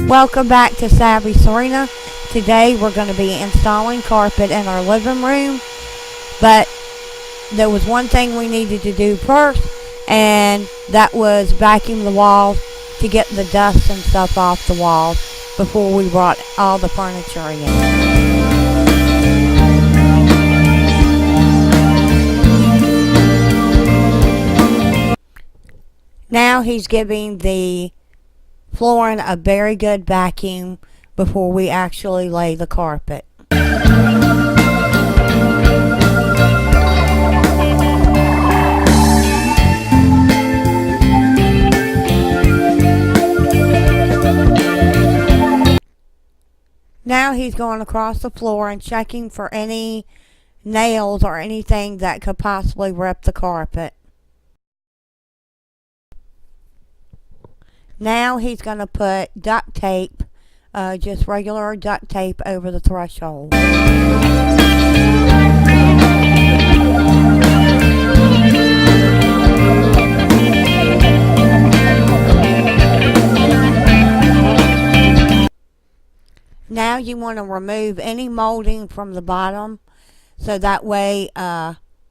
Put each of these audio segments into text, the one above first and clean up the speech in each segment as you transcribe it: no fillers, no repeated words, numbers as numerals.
Welcome back to Savvy Serena. Today we're going to be installing carpet in our living room, but there was one thing we needed to do first, and that was vacuum the walls to get the dust and stuff off the walls before we brought all the furniture in. Now he's giving the flooring a very good vacuum before we actually lay the carpet. Now he's going across the floor and checking for any nails or anything that could possibly rip the carpet. Now he's going to put duct tape, just regular duct tape over the threshold. Now you want to remove any molding from the bottom, so that way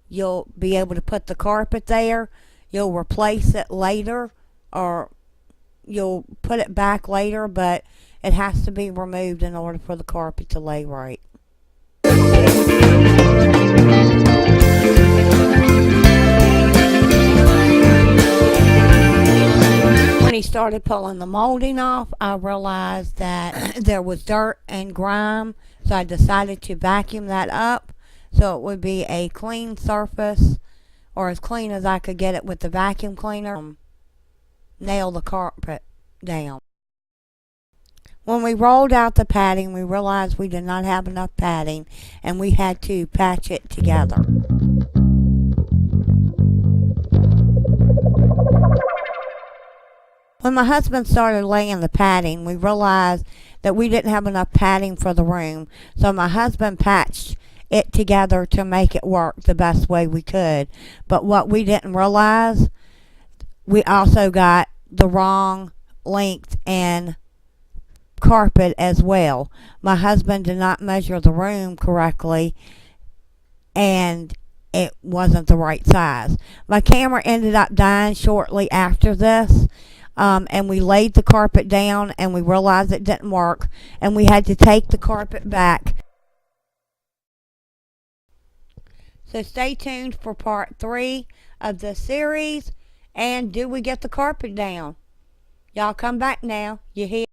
you'll be able to put the carpet there. You'll replace it later, or you'll put it back later, but it has to be removed in order for the carpet to lay right. When he started pulling the molding off, I realized that there was dirt and grime, so I decided to vacuum that up so it would be a clean surface, or as clean as I could get it with the vacuum cleaner. Nail the carpet down. When we rolled out the padding, we realized we did not have enough padding, and we had to patch it together. When my husband started laying the padding, we realized that we didn't have enough padding for the room, so my husband patched it together to make it work the best way we could. But what we didn't realize, we also got the wrong length and carpet as well. My husband did not measure the room correctly, and it wasn't the right size. My camera ended up dying shortly after this, and we laid the carpet down and we realized it didn't work, and we had to take the carpet back. So stay tuned for part 3 of the series. And do we get the carpet down? Y'all come back now. You hear?